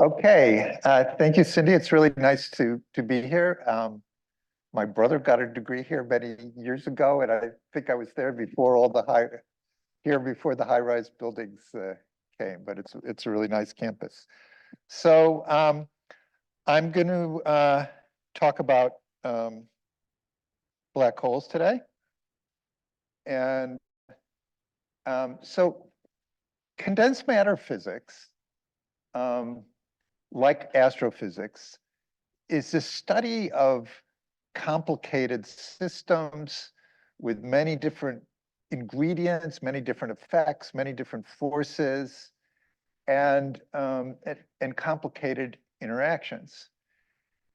Okay, thank you, Cindy. It's really nice to be here. My brother got a degree here many years ago, and I think I was there before before the high-rise buildings came. But it's a really nice campus. So I'm going to talk about black holes today, and so condensed matter physics. Like astrophysics, is the study of complicated systems with many different ingredients, many different effects, many different forces, and complicated interactions.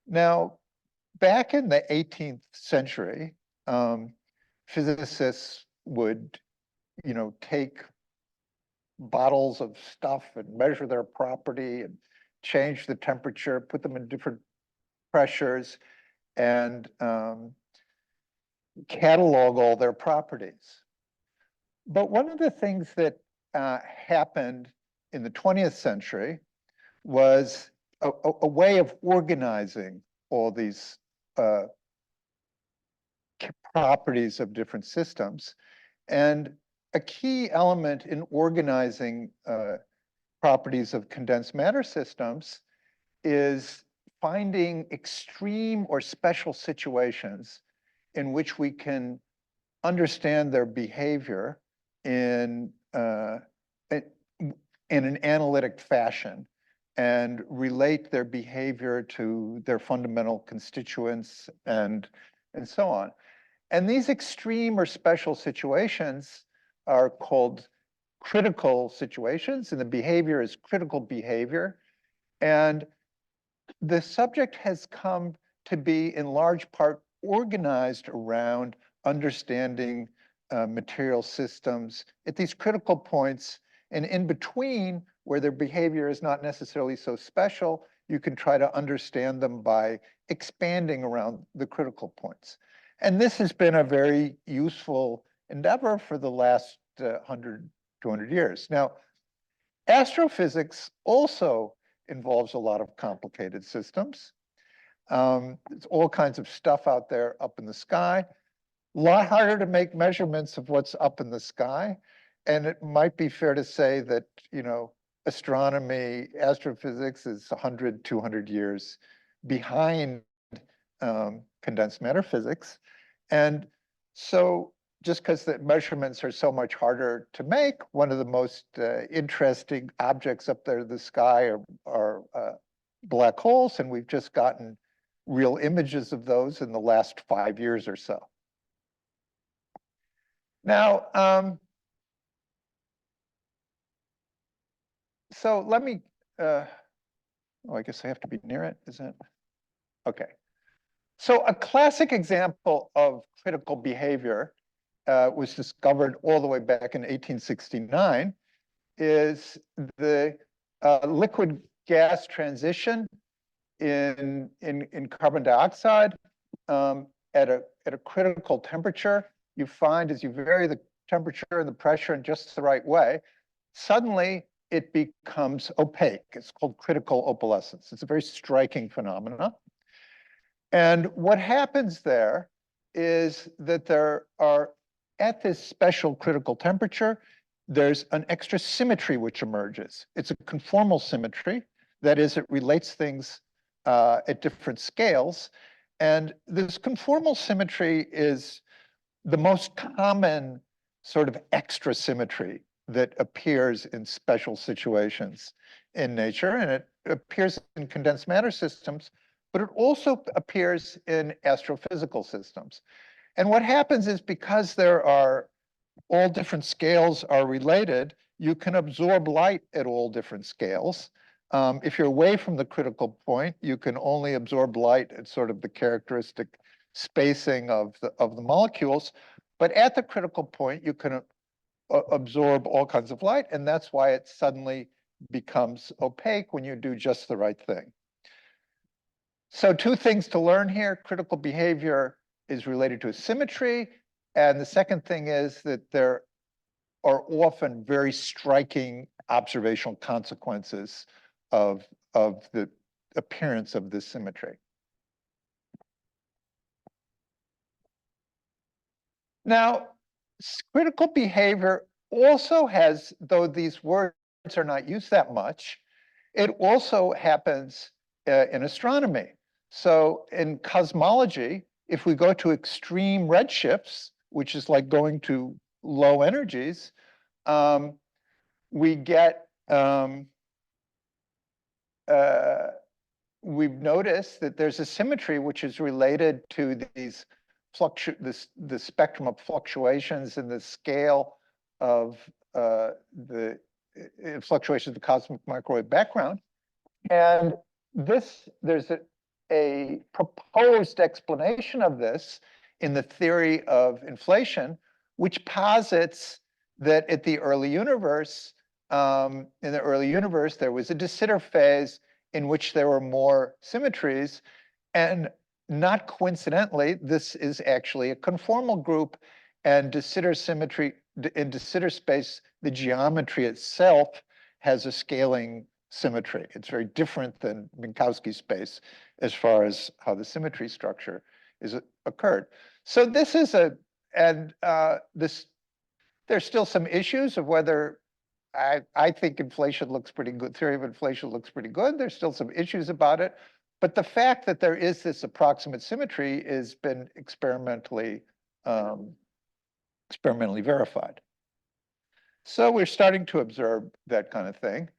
Now, back in the 18th century, physicists would, take bottles of stuff and measure their property and change the temperature, put them in different pressures, and catalog all their properties. But one of the things that happened in the 20th century was a way of organizing all these properties of different systems. And a key element in organizing properties of condensed matter systems is finding extreme or special situations in which we can understand their behavior in an analytic fashion and relate their behavior to their fundamental constituents and so on. And these extreme or special situations are called critical situations, and the behavior is critical behavior. And the subject has come to be in large part organized around understanding material systems at these critical points, and in between, where their behavior is not necessarily so special, you can try to understand them by expanding around the critical points. And this has been a very useful endeavor for the last 100, 200 years. Now, astrophysics also involves a lot of complicated systems. There's all kinds of stuff out there up in the sky. A lot harder to make measurements of what's up in the sky. And it might be fair to say that, astronomy, astrophysics is 100, 200 years behind condensed matter physics. And so just because the measurements are so much harder to make, one of the most interesting objects up there in the sky are black holes, and we've just gotten real images of those in the last 5 years or so. Now, so let me, I guess I have to be near it, is it? Okay. So a classic example of critical behavior was discovered all the way back in 1869 is the liquid gas transition in carbon dioxide at a critical temperature. You find as you vary the temperature and the pressure in just the right way, suddenly it becomes opaque. It's called critical opalescence. It's a very striking phenomenon. And what happens there is that there are, at this special critical temperature, there's an extra symmetry which emerges. It's a conformal symmetry. That is, it relates things at different scales. And this conformal symmetry is the most common sort of extra symmetry that appears in special situations in nature. And it appears in condensed matter systems, but it also appears in astrophysical systems. And what happens is, because there are all different scales are related, you can absorb light at all different scales. If you're away from the critical point, you can only absorb light at sort of the characteristic spacing of the molecules. But at the critical point, you can absorb all kinds of light, and that's why it suddenly becomes opaque when you do just the right thing. So 2 things to learn here. Critical behavior is related to a symmetry. And the second thing is that there are often very striking observational consequences of of the appearance of this symmetry. Now, critical behavior also has, though these words are not used that much, it also happens in astronomy. So in cosmology, if we go to extreme redshifts, which is like going to low energies, we get we've noticed that there's a symmetry which is related to these the spectrum of fluctuations in the scale of the fluctuations of the cosmic microwave background. And there's a proposed explanation of this in the theory of inflation, which posits that at the early universe, in the early universe, there was a de Sitter phase in which there were more symmetries. And not coincidentally, this is actually a conformal group, and de Sitter symmetry, in de Sitter space, the geometry itself has a scaling symmetry. It's very different than Minkowski space as far as how the symmetry structure is occurred. So this is there's still some issues of whether I think inflation looks pretty good. Theory of inflation looks pretty good. There's still some issues about it. But the fact that there is this approximate symmetry has been experimentally verified. So we're starting to observe that kind of thing.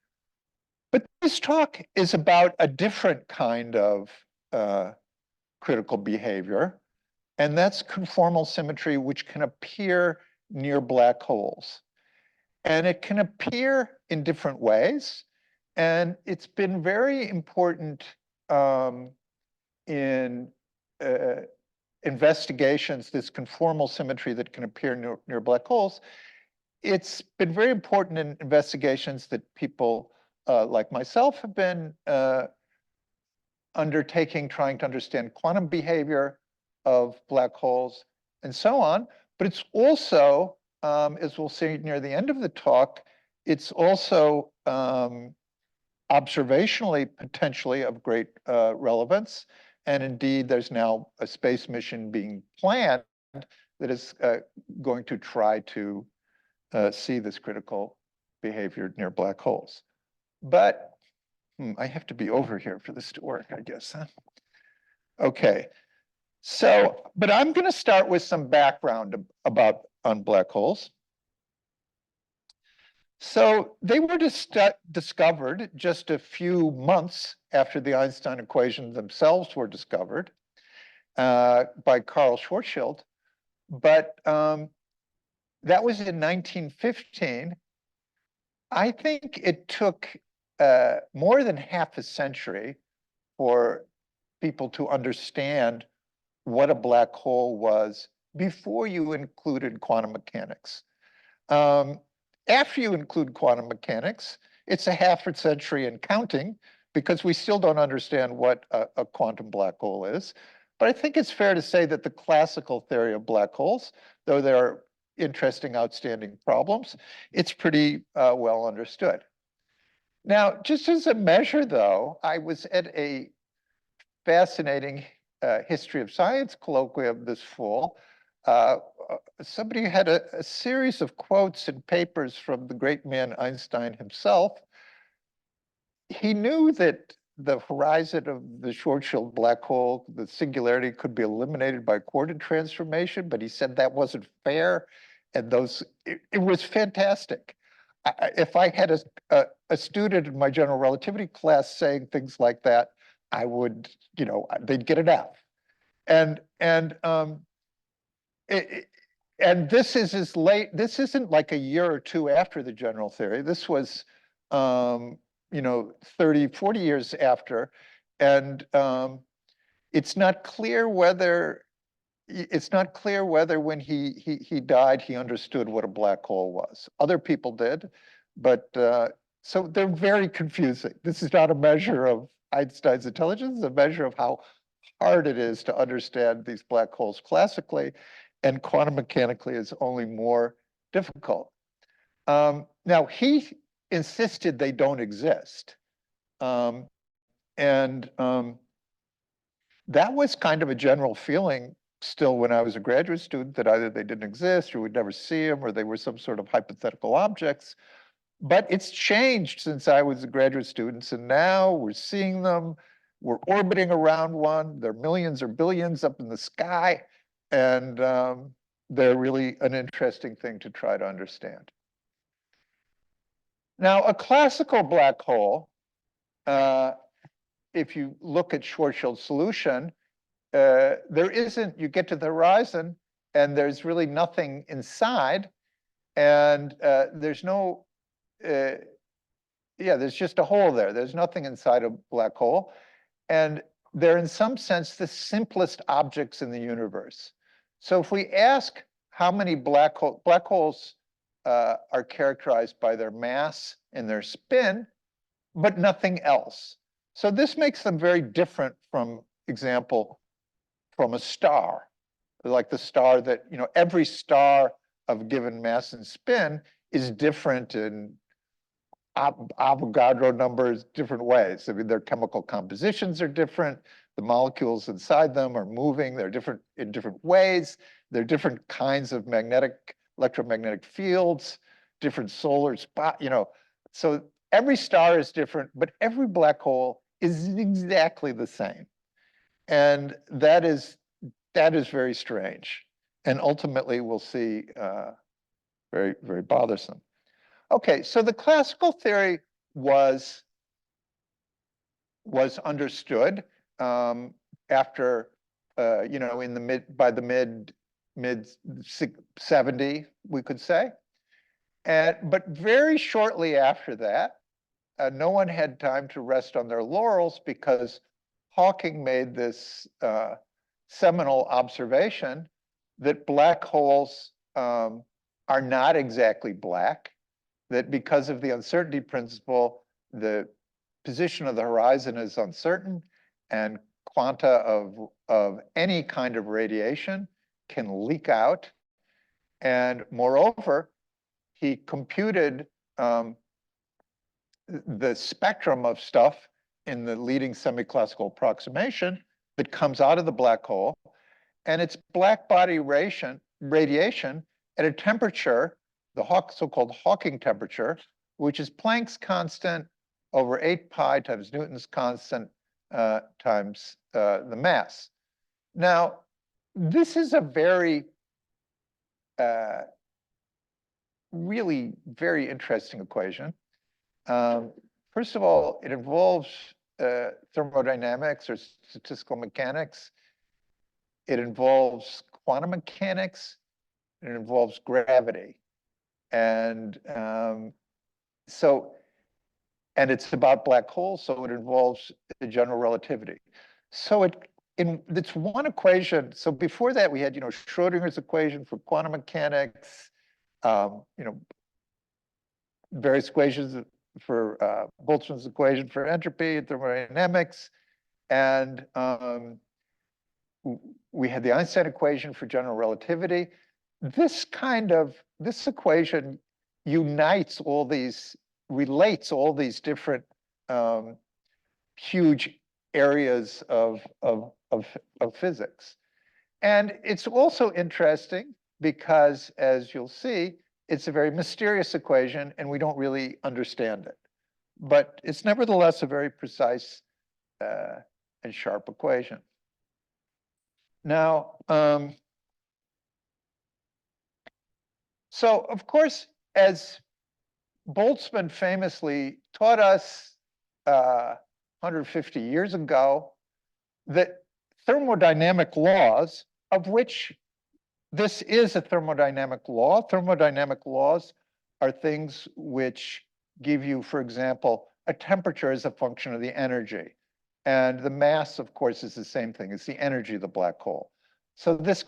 But this talk is about a different kind of critical behavior, and that's conformal symmetry, which can appear near black holes. And it can appear in different ways. And it's been very important in investigations, this conformal symmetry that can appear near black holes. It's been very important in investigations that people like myself have been undertaking, trying to understand quantum behavior of black holes and so on. But it's also, as we'll see near the end of the talk, it's also observationally potentially of great relevance. And indeed, there's now a space mission being planned that is going to try to see this critical behavior near black holes. But I have to be over here for this to work, I guess, huh? Okay. So, but I'm going to start with some background on black holes. So they were discovered just a few months after the Einstein equations themselves were discovered by Carl Schwarzschild. But that was in 1915. I think it took more than half a century for people to understand what a black hole was before you included quantum mechanics. After you include quantum mechanics, it's a half a century and counting, because we still don't understand what a quantum black hole is. But I think it's fair to say that the classical theory of black holes, though there are interesting, outstanding problems, it's pretty well understood. Now, just as a measure, though, I was at a fascinating history of science colloquium this fall. Somebody had a series of quotes and papers from the great man Einstein himself. He knew that the horizon of the Schwarzschild black hole, the singularity, could be eliminated by coordinate transformation, but he said that wasn't fair. And it was fantastic. If I had a student in my general relativity class saying things like that, I would, they'd get an F. And this is as late. This isn't like a year or two after the general theory. This was, 30, 40 years after, and it's not clear whether when he died he understood what a black hole was. Other people did, but so they're very confusing. This is not a measure of Einstein's intelligence; it's a measure of how hard it is to understand these black holes classically, and quantum mechanically is only more difficult. Now, he insisted they don't exist. And that was kind of a general feeling still when I was a graduate student, that either they didn't exist or we'd never see them, or they were some sort of hypothetical objects. But it's changed since I was a graduate student, and now we're seeing them. We're orbiting around one. There are millions or billions up in the sky, and they're really an interesting thing to try to understand. Now, a classical black hole, if you look at Schwarzschild solution, there isn't, you get to the horizon and there's really nothing inside, and there's no, yeah, there's just a hole there. There's nothing inside a black hole. And they're in some sense the simplest objects in the universe. So if we ask how many black holes are characterized by their mass and their spin, but nothing else. So this makes them very different from, example, from a star. Like the star that, every star of given mass and spin is different in Avogadro numbers, different ways. I mean, their chemical compositions are different. The molecules inside them are moving. They're different in different ways. They're different kinds of electromagnetic fields, different solar spot, So every star is different, but every black hole is exactly the same. And that is very strange. And ultimately, we'll see very, very bothersome. Okay, so the classical theory was understood after, in the by the mid 70, we could say. But very shortly after that, no one had time to rest on their laurels, because Hawking made this seminal observation that black holes are not exactly black, that because of the uncertainty principle, the position of the horizon is uncertain, and quanta of any kind of radiation can leak out. And moreover, he computed the spectrum of stuff in the leading semi-classical approximation that comes out of the black hole, and it's black body radiation at a temperature, the so-called Hawking temperature, which is Planck's constant over 8 pi times Newton's constant times the mass. Now, this is a very, really very interesting equation. First of all, it involves thermodynamics or statistical mechanics. It involves quantum mechanics. It involves gravity. And it's about black holes, so it involves the general relativity. So it's one equation. So before that, we had, Schrodinger's equation for quantum mechanics, various equations for Boltzmann's equation for entropy and thermodynamics. And we had the Einstein equation for general relativity. This equation relates all these different huge areas of physics. And it's also interesting because, as you'll see, it's a very mysterious equation and we don't really understand it. But it's nevertheless a very precise and sharp equation. Now, so of course, as Boltzmann famously taught us 150 years ago, that thermodynamic laws, of which this is a thermodynamic law. Thermodynamic laws are things which give you, for example, a temperature as a function of the energy. And the mass, of course, is the same thing. It's the energy of the black hole. So this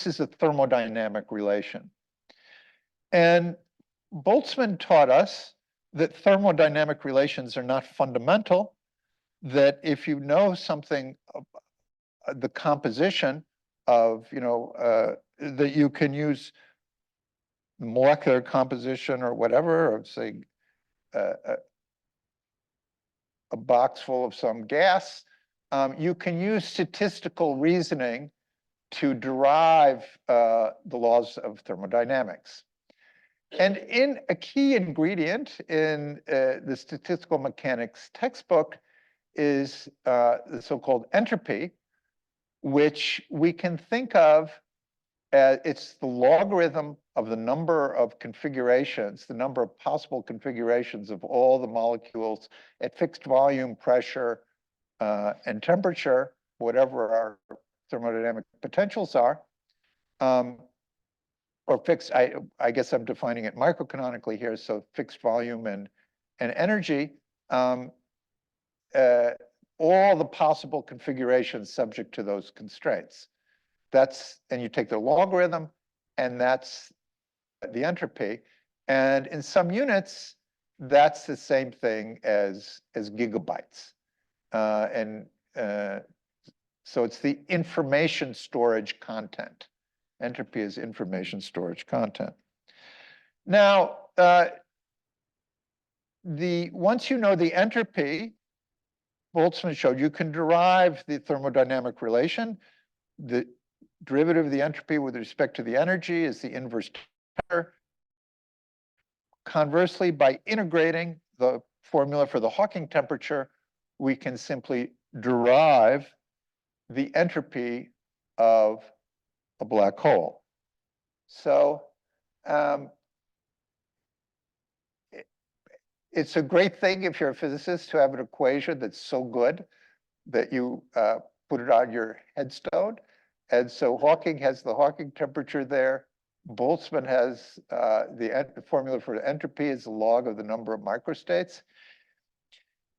is a thermodynamic relation. And Boltzmann taught us that thermodynamic relations are not fundamental, that if you know something, the composition of, that you can use molecular composition or whatever, of say, a box full of some gas, you can use statistical reasoning to derive the laws of thermodynamics. And in a key ingredient in the statistical mechanics textbook is the so-called entropy, which we can think of as it's the logarithm of the number of configurations, the number of possible configurations of all the molecules at fixed volume, pressure, and temperature, whatever our thermodynamic potentials are. Or fixed, I guess I'm defining it microcanonically here, so fixed volume and energy, all the possible configurations subject to those constraints. And you take the logarithm, and that's the entropy. And in some units, that's the same thing as gigabytes. So it's the information storage content. Entropy is information storage content. Now, once you know the entropy, Boltzmann showed you can derive the thermodynamic relation. The derivative of the entropy with respect to the energy is the inverse temperature. Conversely, by integrating the formula for the Hawking temperature, we can simply derive the entropy of a black hole. So it's a great thing if you're a physicist to have an equation that's so good that you put it on your headstone. And so Hawking has the Hawking temperature there. Boltzmann has the formula for entropy is the log of the number of microstates.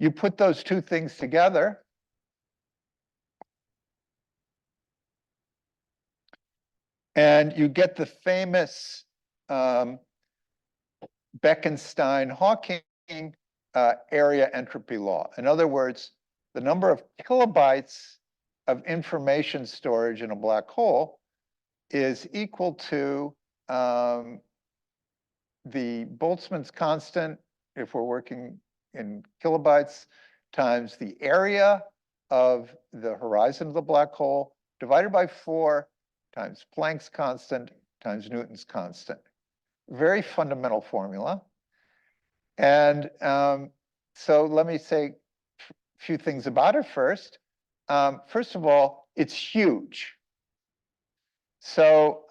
You put those two things together, and you get the famous Bekenstein-Hawking area entropy law. In other words, the number of kilobytes of information storage in a black hole is equal to the Boltzmann's constant, if we're working in kilobytes, times the area of the horizon of the black hole divided by 4 times Planck's constant times Newton's constant. Very fundamental formula. And so let me say a few things about it first. First of all, it's huge. So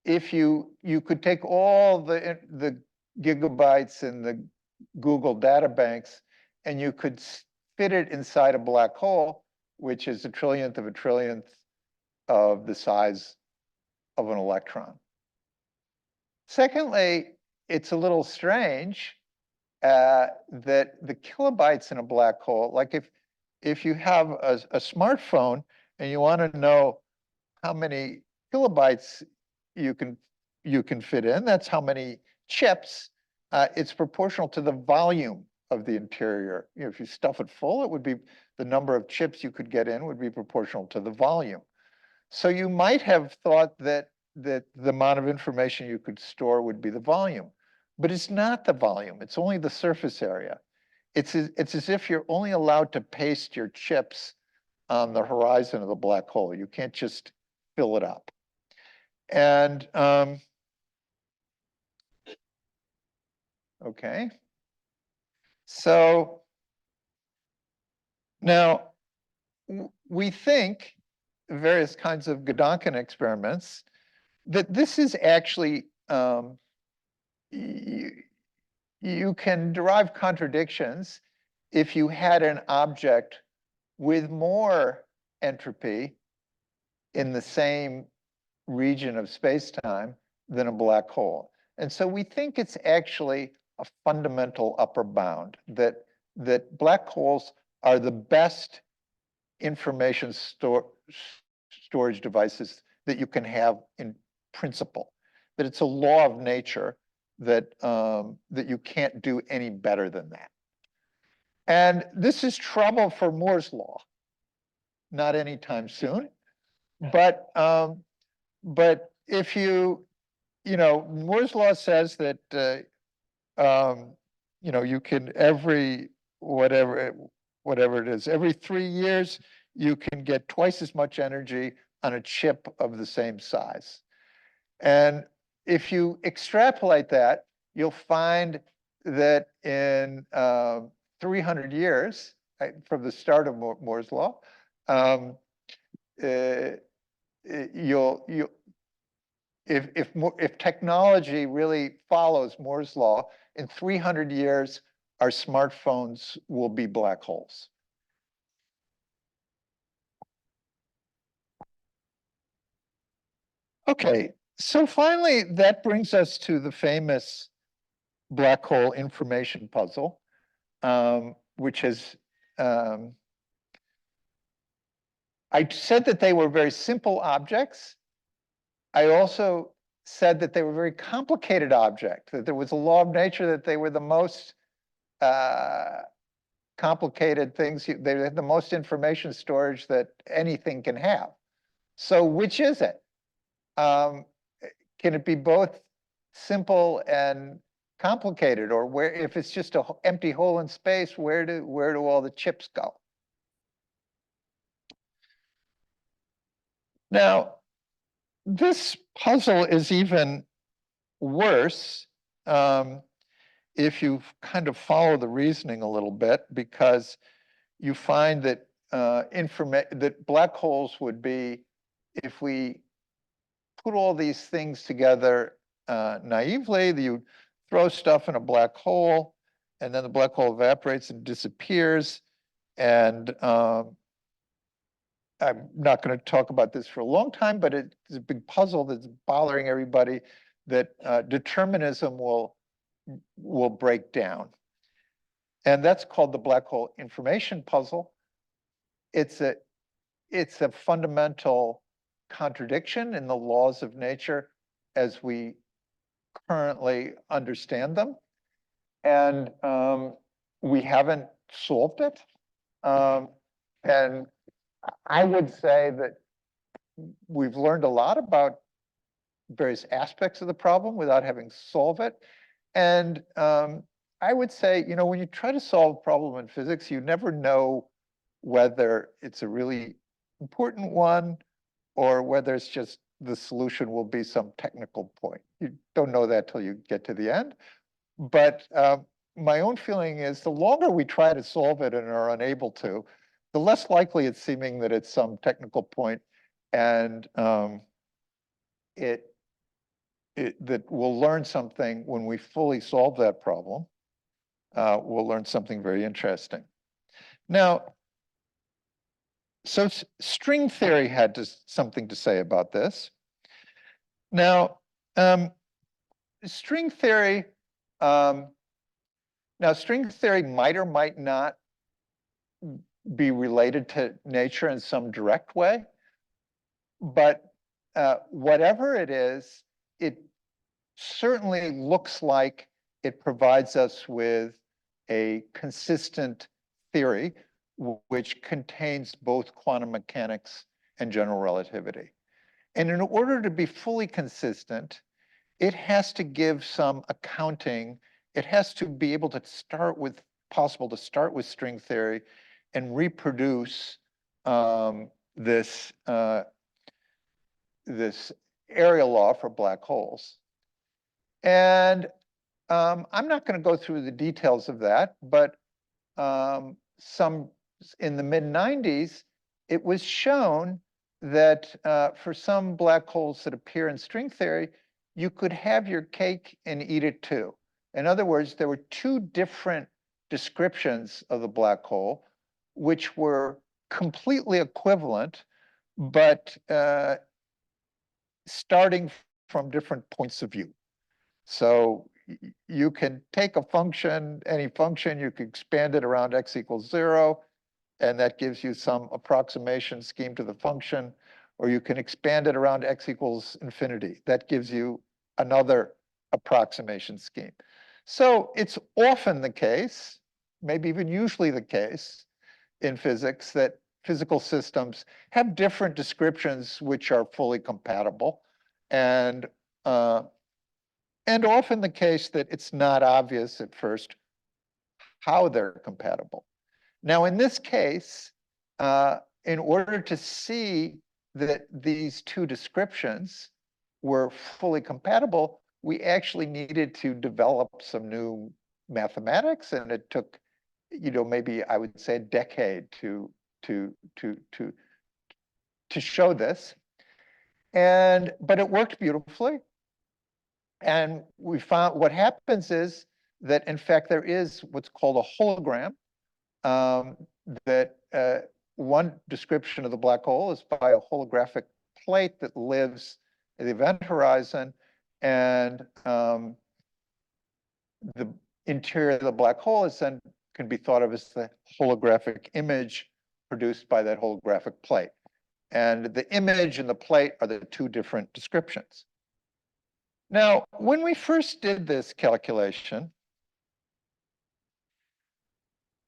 if you could take all the gigabytes in the Google data banks, and you could fit it inside a black hole, which is a trillionth of a trillionth of the size of an electron. Secondly, it's a little strange that the kilobytes in a black hole, like if you have a smartphone and you want to know how many kilobytes you can fit in, that's how many chips. It's proportional to the volume of the interior. You know, if you stuff it full, it would be the number of chips you could get in would be proportional to the volume. So you might have thought that the amount of information you could store would be the volume, but it's not the volume. It's only the surface area. It's as if you're only allowed to paste your chips on the horizon of the black hole. You can't just fill it up. And okay. So now we think various kinds of Gedanken experiments that this is actually you can derive contradictions if you had an object with more entropy in the same region of space-time than a black hole. And so we think it's actually a fundamental upper bound, that black holes are the best information storage devices that you can have in principle, that it's a law of nature that you can't do any better than that. And this is trouble for Moore's law, not anytime soon. But if Moore's law says that you can whatever it is, every 3 years, you can get twice as much energy on a chip of the same size. And if you extrapolate that, you'll find that in 300 years, from the start of Moore's law, if technology really follows Moore's law, in 300 years, our smartphones will be black holes. Okay, so finally, that brings us to the famous black hole information puzzle, which is, I said that they were very simple objects. I also said that they were very complicated objects, that there was a law of nature that they were the most complicated things. They had the most information storage that anything can have. So which is it? Can it be both simple and complicated, or where, if it's just an empty hole in space, where do all the chips go? Now, this puzzle is even worse if you kind of follow the reasoning a little bit, because you find that that black holes would be, if we put all these things together naively, you throw stuff in a black hole, and then the black hole evaporates and disappears. And I'm not going to talk about this for a long time, but it's a big puzzle that's bothering everybody, that determinism will break down. And that's called the black hole information puzzle. It's a fundamental contradiction in the laws of nature as we currently understand them. And we haven't solved it. And I would say that we've learned a lot about various aspects of the problem without having solved it. And I would say, when you try to solve a problem in physics, you never know whether it's a really important one or whether it's just the solution will be some technical point. You don't know that till you get to the end. But my own feeling is the longer we try to solve it and are unable to, the less likely it's seeming that it's some technical point, and that we'll learn something when we fully solve that problem. We'll learn something very interesting. Now, so string theory had something to say about this. Now, string theory might or might not be related to nature in some direct way, but whatever it is, it certainly looks like it provides us with a consistent theory which contains both quantum mechanics and general relativity. And in order to be fully consistent, it has to give some accounting. It has to be able to possible to start with string theory and reproduce this area law for black holes. And I'm not going to go through the details of that, but in the mid-90s, it was shown that for some black holes that appear in string theory, you could have your cake and eat it too. In other words, there were two different descriptions of the black hole, which were completely equivalent, but starting from different points of view. So you can take a function, any function, you can expand it around x equals 0, and that gives you some approximation scheme to the function, or you can expand it around x equals infinity. That gives you another approximation scheme. So it's often the case, maybe even usually the case in physics, that physical systems have different descriptions which are fully compatible, and often the case that it's not obvious at first how they're compatible. Now, in this case, in order to see that these two descriptions were fully compatible, we actually needed to develop some new mathematics, and it took, maybe I would say a decade to show this. But it worked beautifully. And we found what happens is that, in fact, there is what's called a hologram. That one description of the black hole is by a holographic plate that lives at the event horizon, and the interior of the black hole is then can be thought of as the holographic image produced by that holographic plate. And the image and the plate are the two different descriptions. Now, when we first did this calculation,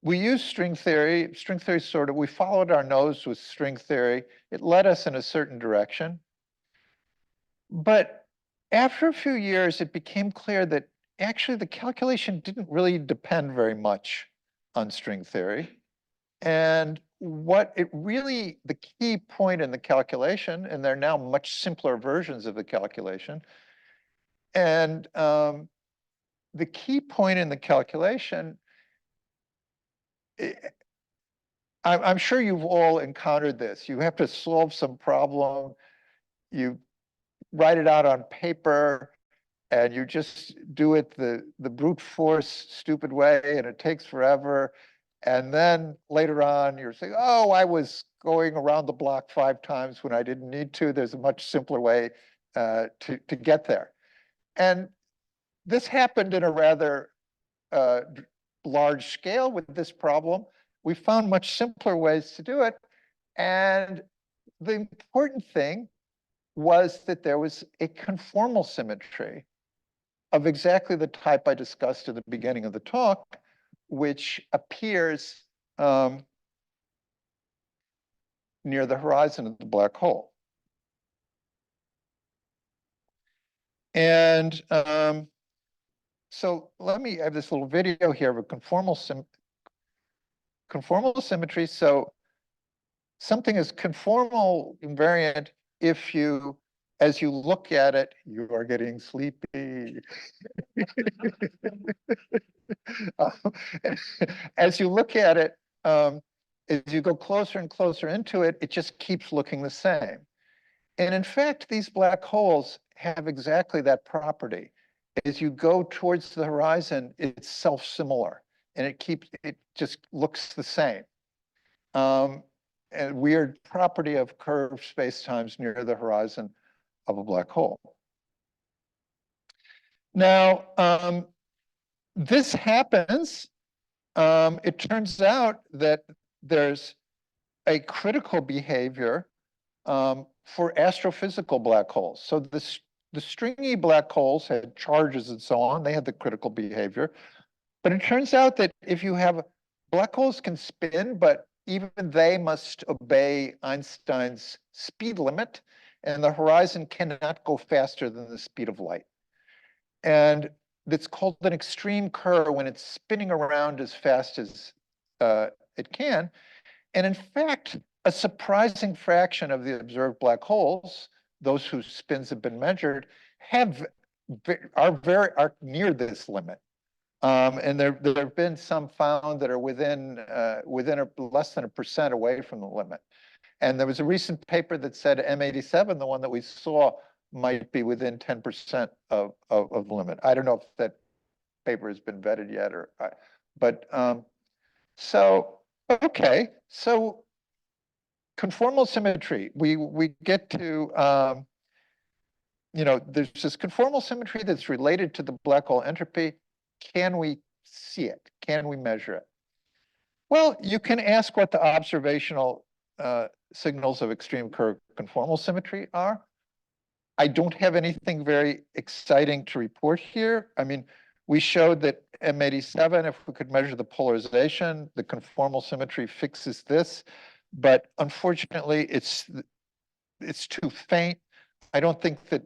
we used string theory. String theory we followed our nose with string theory. It led us in a certain direction. But after a few years, it became clear that actually the calculation didn't really depend very much on string theory. And the key point in the calculation, and there are now much simpler versions of the calculation, and the key point in the calculation, I'm sure you've all encountered this. You have to solve some problem, you write it out on paper, and you just do it the brute force stupid way, and it takes forever. And then later on, you're saying, oh, I was going around the block 5 times when I didn't need to. There's a much simpler way to get there. And this happened in a rather large scale with this problem. We found much simpler ways to do it. And the important thing was that there was a conformal symmetry of exactly the type I discussed at the beginning of the talk, which appears near the horizon of the black hole. And so I have this little video here of a conformal symmetry. So something is conformal invariant if as you look at it, you are getting sleepy. As you look at it, as you go closer and closer into it, it just keeps looking the same. And in fact, these black holes have exactly that property. As you go towards the horizon, it's self-similar, and it just looks the same. A weird property of curved spacetimes near the horizon of a black hole. Now, this happens. It turns out that there's a critical behavior for astrophysical black holes. So the stringy black holes had charges and so on. They had the critical behavior. But it turns out that if you have black holes can spin, but even they must obey Einstein's speed limit, and the horizon cannot go faster than the speed of light. And it's called an extreme curve when it's spinning around as fast as it can. And in fact, a surprising fraction of the observed black holes, those whose spins have been measured, are near this limit. And there have been some found that are within less than 1% away from the limit. And there was a recent paper that said M87, the one that we saw, might be within 10% of the limit. I don't know if that paper has been vetted yet, okay. So conformal symmetry, we get to, there's this conformal symmetry that's related to the black hole entropy. Can we see it? Can we measure it? Well, you can ask what the observational signals of extreme curve conformal symmetry are. I don't have anything very exciting to report here. I mean, we showed that M87, if we could measure the polarization, the conformal symmetry fixes this, but unfortunately, it's too faint. I don't think that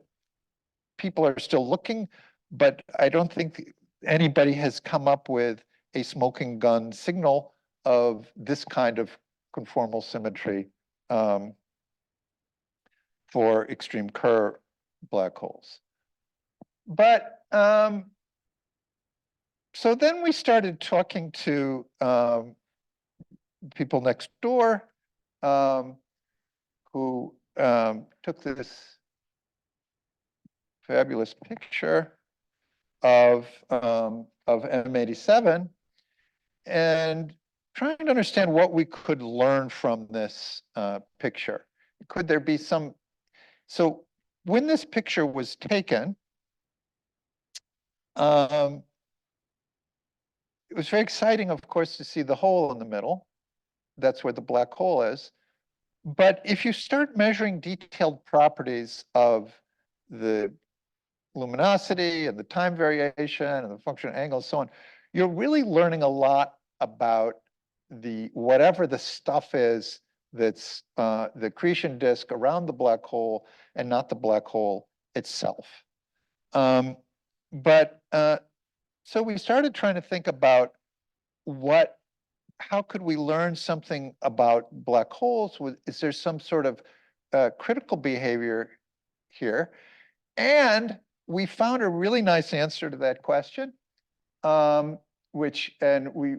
people are still looking, but I don't think anybody has come up with a smoking gun signal of this kind of conformal symmetry for extreme Kerr black holes. But so then we started talking to people next door who took this fabulous picture of M87 and trying to understand what we could learn from this picture. Could there be some? So when this picture was taken, it was very exciting, of course, to see the hole in the middle. That's where the black hole is. But if you start measuring detailed properties of the luminosity and the time variation and the function of angle and so on, you're really learning a lot about the whatever the stuff is that's the accretion disk around the black hole and not the black hole itself. So we started trying to think about how could we learn something about black holes? Is there some sort of critical behavior here? And we found a really nice answer to that question, and we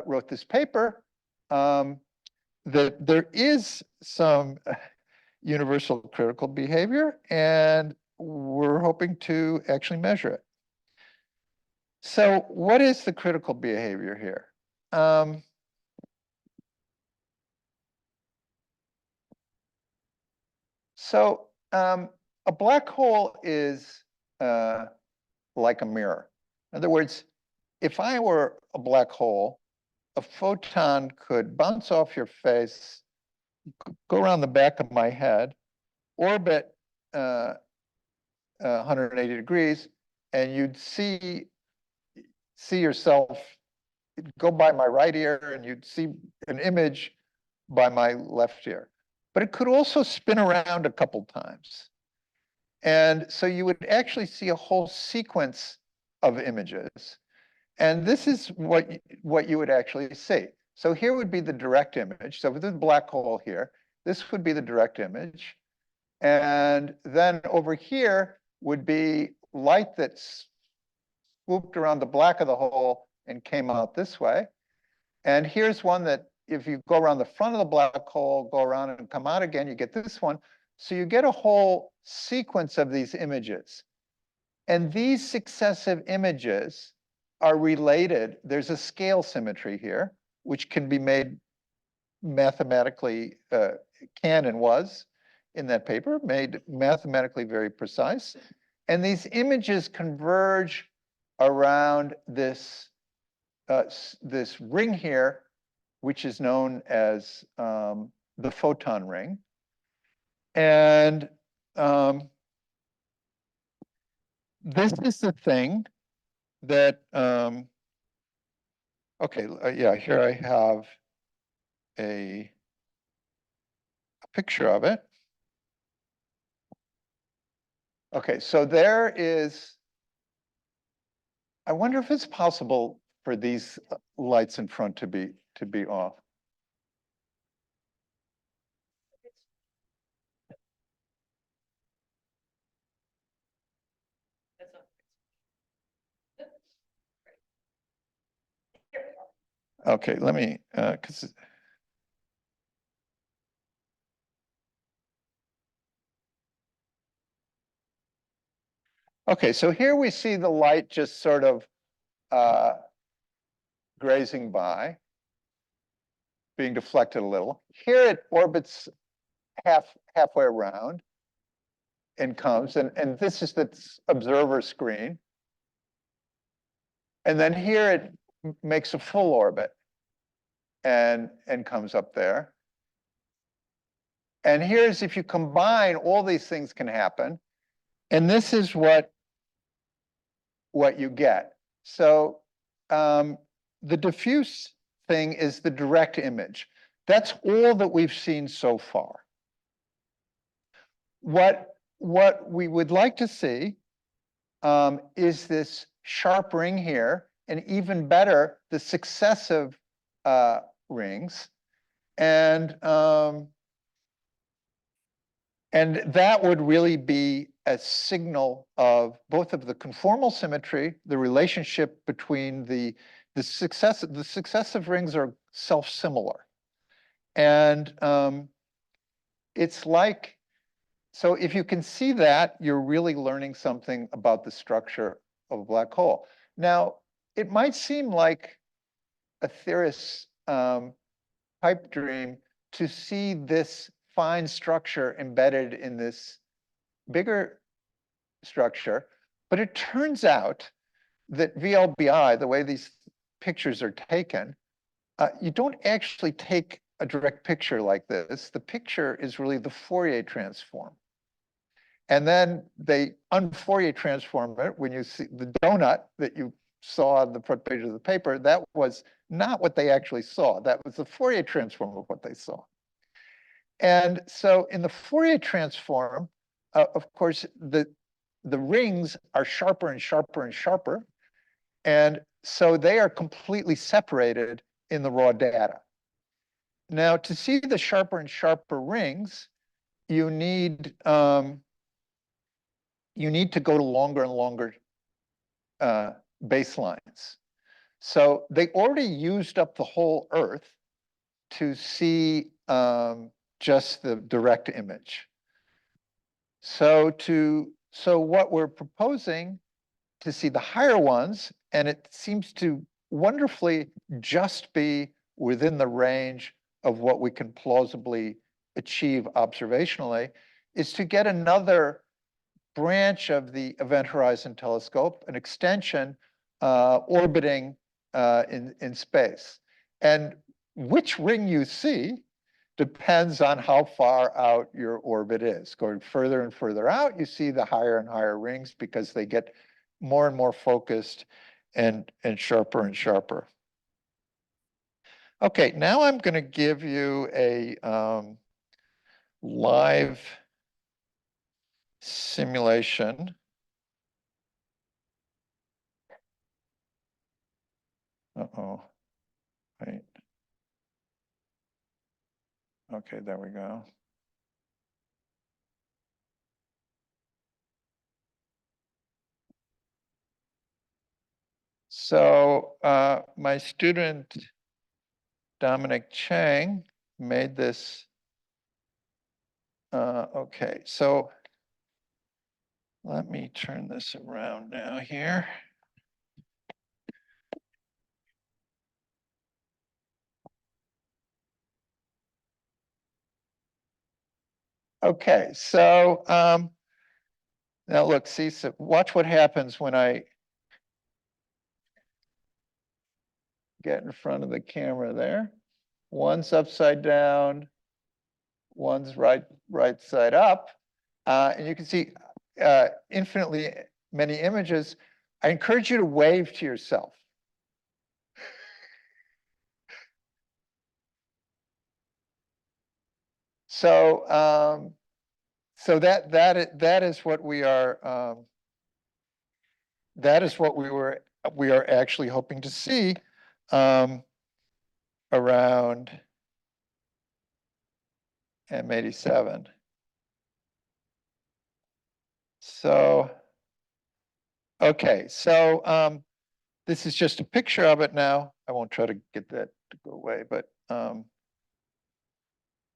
wrote this paper that there is some universal critical behavior, and we're hoping to actually measure it. So what is the critical behavior here? A black hole is like a mirror. In other words, if I were a black hole, a photon could bounce off your face, go around the back of my head, orbit 180 degrees, and you'd see yourself go by my right ear, and you'd see an image by my left ear. But it could also spin around a couple times. And so you would actually see a whole sequence of images. And this is what you would actually see. So here would be the direct image. So with the black hole here, this would be the direct image. And then over here would be light that swooped around the black of the hole and came out this way. And here's one that if you go around the front of the black hole, go around and come out again, you get this one. So you get a whole sequence of these images. And these successive images are related. There's a scale symmetry here, which can be made mathematically, can and was in that paper, made mathematically very precise. And these images converge around this ring here, which is known as the photon ring. And this is the thing that, yeah, here I have a picture of it. Okay, so there is, I wonder if it's possible for these lights in front to be off. Okay, let me, okay, so here we see the light just sort of grazing by, being deflected a little. Here it orbits halfway around and comes, and this is the observer screen. And then here it makes a full orbit and comes up there. And here's, if you combine, all these things can happen. And this is what you get. So the diffuse thing is the direct image. That's all that we've seen so far. What we would like to see is this sharp ring here. and even better, the successive rings. And that would really be a signal of both of the conformal symmetry, the relationship between the successive rings are self-similar. And it's like, so if you can see that, you're really learning something about the structure of a black hole. Now, it might seem like a theorist's pipe dream to see this fine structure embedded in this bigger structure, but it turns out that VLBI, the way these pictures are taken, you don't actually take a direct picture like this. The picture is really the Fourier transform. And then they un-Fourier transform it. When you see the donut that you saw on the front page of the paper, that was not what they actually saw. That was the Fourier transform of what they saw. And so in the Fourier transform, of course, the rings are sharper and sharper and sharper. And so they are completely separated in the raw data. Now, to see the sharper and sharper rings, you need to go to longer and longer baselines. So they already used up the whole Earth to see just the direct image. So what we're proposing to see the higher ones, and it seems to wonderfully just be within the range of what we can plausibly achieve observationally, is to get another branch of the Event Horizon Telescope, an extension orbiting in space. And which ring you see depends on how far out your orbit is. Going further and further out, you see the higher and higher rings because they get more and more focused and sharper and sharper. Okay, now I'm going to give you a live simulation. Uh-oh, wait. Okay, there we go. So my student, Dominic Chang, made this. Okay, so let me turn this around now here. Okay, so now look, see, so watch what happens when I get in front of the camera there. One's upside down, one's right side up. And you can see infinitely many images. I encourage you to wave to yourself. So so that is what we are that is what we are actually hoping to see around M87. So okay, so this is just a picture of it now. I won't try to get that to go away, but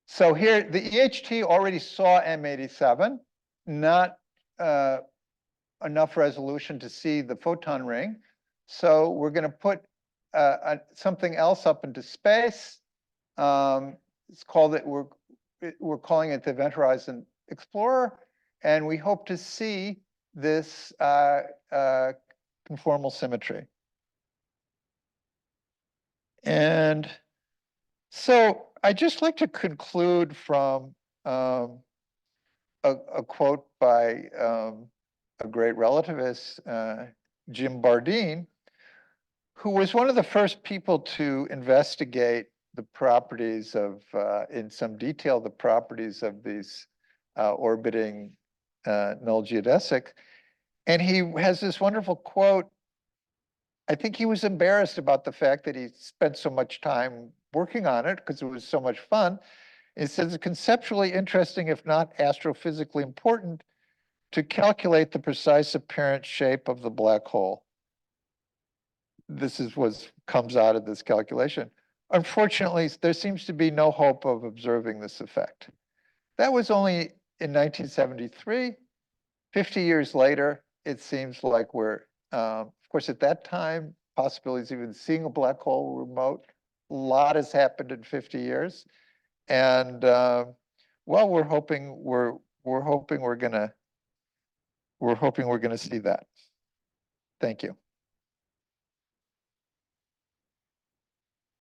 so here the EHT already saw M87, not enough resolution to see the photon ring. So we're going to put something else up into space. It's called it. We're calling it the Event Horizon Explorer, and we hope to see this conformal symmetry. And so I'd just like to conclude from a quote by a great relativist, Jim Bardeen, who was one of the first people to investigate the properties of, in some detail, the properties of these orbiting null geodesics. And he has this wonderful quote I think he was embarrassed about the fact that he spent so much time working on it because it was so much fun. It says it's conceptually interesting, if not astrophysically important, to calculate the precise apparent shape of the black hole. This is what comes out of this calculation. Unfortunately, there seems to be no hope of observing this effect. That was only in 1973. 50 years later, it seems like we're, of course, at that time, possibilities of even seeing a black hole were remote. A lot has happened in 50 years. And well, we're hoping we're gonna see that. Thank you.